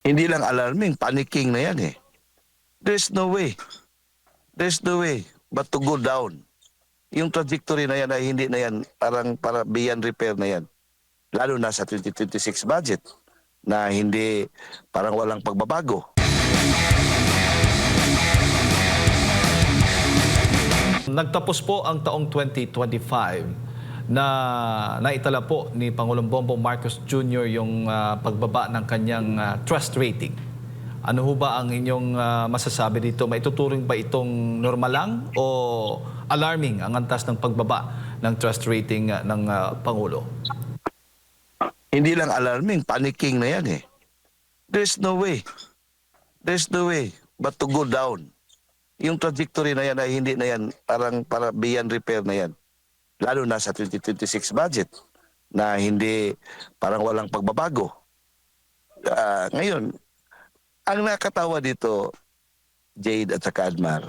Hindi lang alarming, panicking na yan eh. There's no way. There's no way but to go down. Yung trajectory na yan ay hindi na yan, parang para beyond repair na yan. Lalo na sa 2026 budget na hindi, parang walang pagbabago. Nagtapos po ang taong 2025 na naitala po ni Pangulong Bongbong Marcos Jr. yung pagbaba ng kanyang trust rating. Ano ho ba ang inyong masasabi dito? Maituturing ba itong normal lang o alarming ang antas ng pagbaba ng trust rating ng Pangulo? Hindi lang alarming, panicking na yan eh. There's no way. There's no way but to go down. Yung trajectory na yan ay hindi na yan, parang para beyond repair na yan. Lalo na sa 2026 budget na hindi, parang walang pagbabago. Ngayon, ang nakatawa dito, Jade at saka Admar,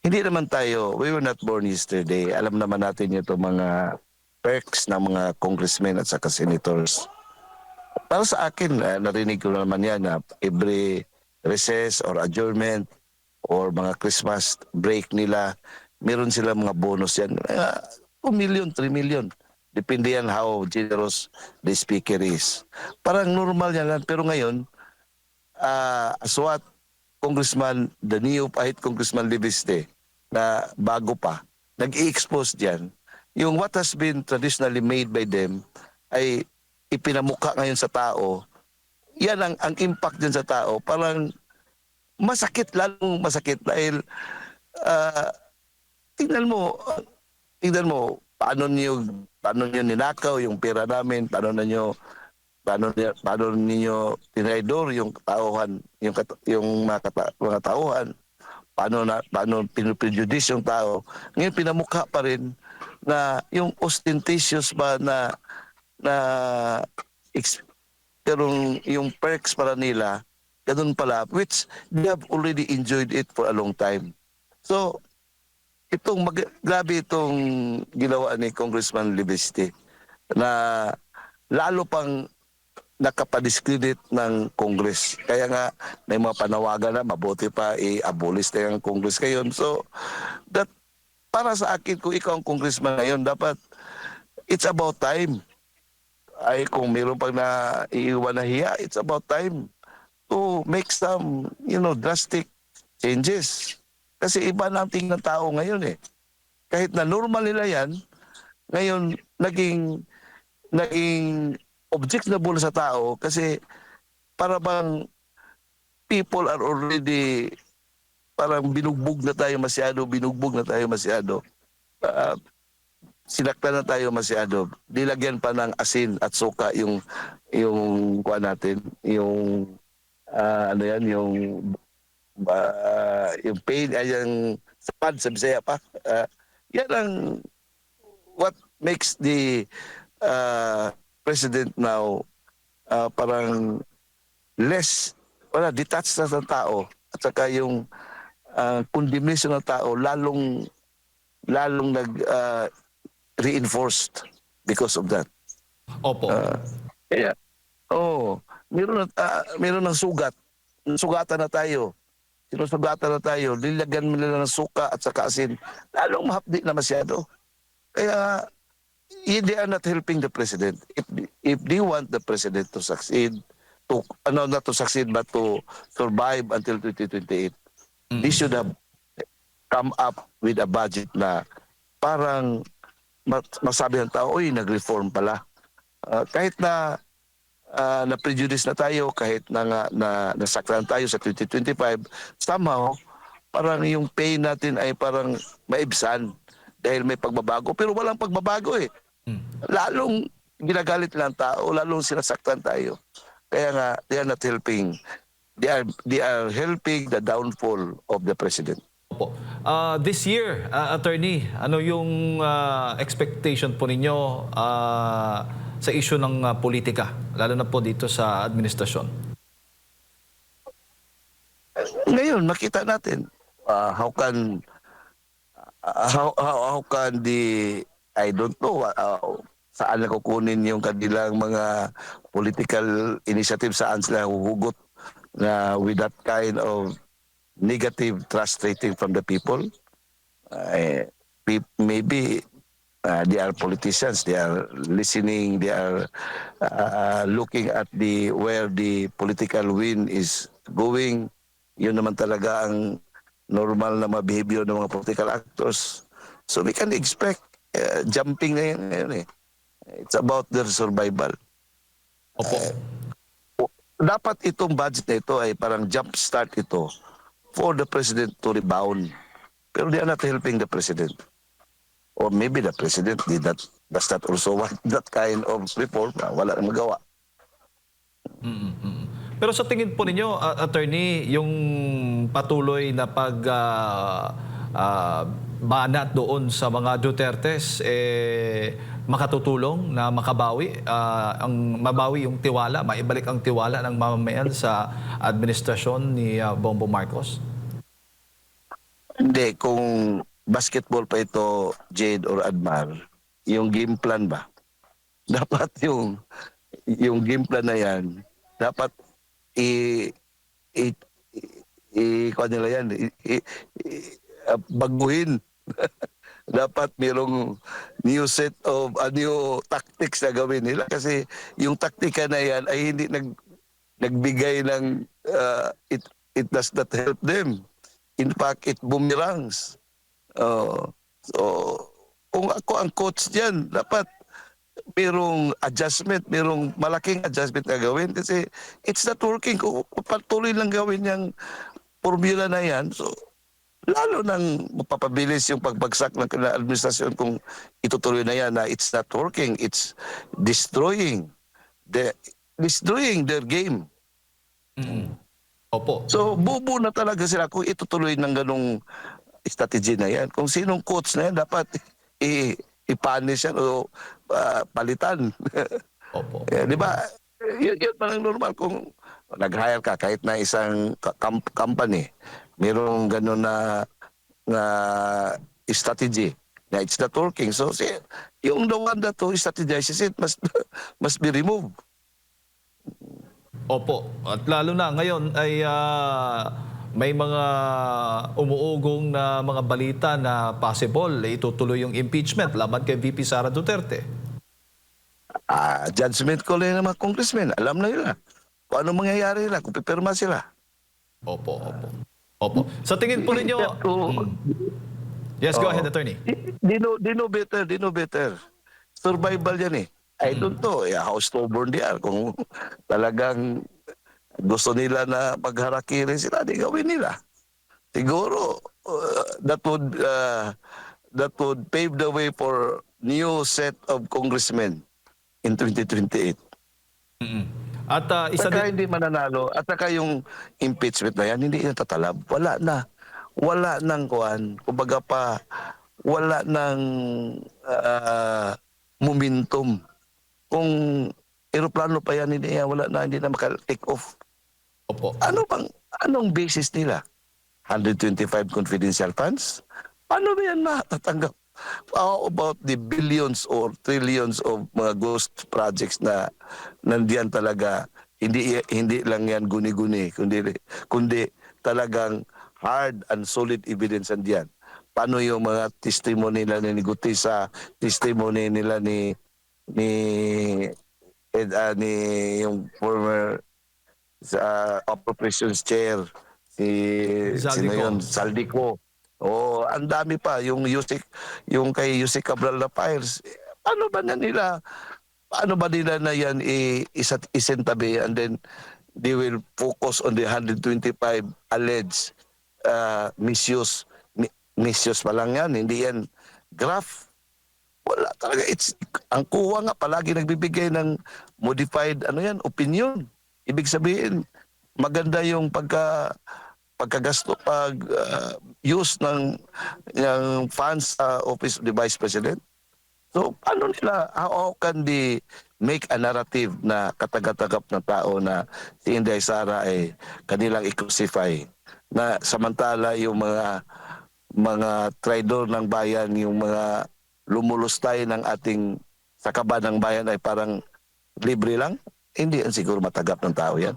hindi naman tayo, we were not born yesterday. Alam naman natin ito mga perks ng mga congressmen at saka senators. Para sa akin, narinig ko naman yan na every recess or adjournment or mga Christmas break nila, meron sila mga bonus yan. 2 million, 3 million. Depende yan how generous the speaker is. Parang normal yan lang. Pero ngayon, as what Congressman, the neophyte Congressman Libiste, na bago pa, nag-i-expose dyan, yung what has been traditionally made by them ay ipinamukha ngayon sa tao, yan ang impact din sa tao, parang masakit, lalong masakit dahil uh, tingnan mo, paano niyo ninakaw yung pera namin, paano niyo tinaydor yung tauhan, yung mga tauhan, paano pinuprejudice yung tao. Ngayon pinamukha pa rin na yung ostentatious ba na pero yung perks para nila ganun pala, which they have already enjoyed it for a long time. So grabe itong ginawa ni Congressman Libeste na lalo pang nakapadiskredit ng Congress. Kaya nga may mga panawagan na mabuti pa i-abolish na yung Congress ngayon. So that para sa akin, kung ikaw ang congressman ngayon, dapat it's about time. Ay kung mayroon pang naiiwan na hiya, it's about time to make some, drastic changes. Kasi iba na ang tingin ng tao ngayon eh. Kahit na normal nila yan, ngayon naging objectionable sa tao kasi para bang people are already parang binugbog na tayo masyado. Sinaktan na tayo masyado. Dilagyan pa ng asin at suka yung kuha natin, yung ano yan, yung pain, ay yung sapad sa Bisaya pa. Yan ang what makes the president now parang detached na sa tao at saka yung condemnation ng tao lalong reinforced because of that. Opo. Kaya, meron ng sugat. Sugatan na tayo. Sinusugatan na tayo. Nilagyan mo nila ng suka at saka asin. Lalong mahapdi na masyado. Kaya, they are not helping the president. If they want the president to succeed, not to succeed but to survive until 2028, they should have come up with a budget na parang masabi ng tao, oy, nag-reform pala. Kahit na na-prejudice na tayo, kahit na nasaktan tayo sa 2025, somehow, parang yung pain natin ay parang maibsan dahil may pagbabago. Pero walang pagbabago eh. Lalong ginagalit lang tao, lalong sinasaktan tayo. Kaya nga, they are not helping. They are helping the downfall of the president. Opo. This year, attorney, ano yung expectation po ninyo sa issue ng politika, lalo na po dito sa administrasyon? Ngayon, makita natin how can I don't know saan na kukunin yung kanilang mga political initiative, saan sila huhugot with that kind of negative trust rating from the people. Maybe they are politicians. They are listening. They are looking at the where the political wind is going. Yun naman talaga ang normal na behavior ng mga political actors. So we can expect jumping na yan eh. It's about their survival. Opo. Dapat itong budget na ito ay parang jump start ito for the president to rebound. Pero they are not helping the president. Or maybe the president does not also want that kind of reform. Wala nang magawa. Pero sa tingin po ninyo, attorney, yung patuloy na banat doon sa mga Dutertes, makatutulong na makabawi, mabawi yung tiwala, maibalik ang tiwala ng mamamayan sa administrasyon ni Bongbong Marcos? Hindi, kung basketball pa ito, Jade or Admar, yung game plan ba? Dapat yung game plan na yan, dapat kuha nila yan, baguhin. Dapat mayroong new set of new tactics na gawin nila kasi yung taktika na yan ay hindi nagbigay ng it does not help them. In fact, it boomerangs. So, kung ako ang coach diyan, dapat mayroong adjustment, mayroong malaking adjustment na gawin kasi it's not working. Kung patuloy lang gawin yung formula na yan, so lalo nang mapapabilis yung pagbagsak ng administrasyon kung itutuloy na yan na it's not working, it's destroying their game. Opo. So bubo na talaga sila kung itutuloy ng ganong strategy na yan. Kung sinong coach na yan, dapat i-punish yan o palitan. Opo. Di ba? Yun parang normal kung nag-hire ka kahit na isang company, mayroong gano'n na strategy na it's not working. So yung the one that to strategizes it must be removed. Opo. At lalo na ngayon ay may mga umuugong na mga balita na possible itutuloy yung impeachment laban kay VP Sara Duterte. Judgment call na ng mga congressmen. Alam na nila kung ano mangyayari nila, kung pipirma sila. Opo. Sa tingin po ninyo... Yes, go ahead, attorney. They know better. Survival yan eh. I don't know, how stubborn they are. Kung talagang gusto nila na magharakiri sila, di gawin nila. Siguro, that would pave the way for new set of congressmen in 2028. At isa Saka din... hindi mananalo, at saka yung impeachment na yan, hindi yan tatalab. Wala nang kuan. Kumbaga pa, wala nang momentum. Kung eroplano pa yan, hindi na maka-take off. Opo. Anong basis nila? 125 confidential funds? Paano ba yan matatanggap? How about the billions or trillions of mga ghost projects na nandiyan talaga? Hindi lang yan guni-guni, kundi talagang hard and solid evidence nandiyan. Paano yung mga testimony nila ni Gutisa, testimony nila ni yung former appropriations chair sino yun? Saldico. Ang dami pa yung kay Yusek Cabral na files. Paano ba nila na yan isintabi and then they will focus on the 125 alleged misuse pa lang yan, hindi yan graph. Wala talaga. Ang kuha nga palagi nagbibigay ng modified opinion. Ibig sabihin, maganda yung pagkagasto, use ng funds sa Office of the Vice President. So, how can they make a narrative na katagap-tagap na tao na si Inday Sara ay kanilang i-crucify, na samantala yung mga traidor ng bayan, yung mga lumulustay ng ating sakaba ng bayan ay parang libre lang? Hindi yan siguro matagap ng tao yan.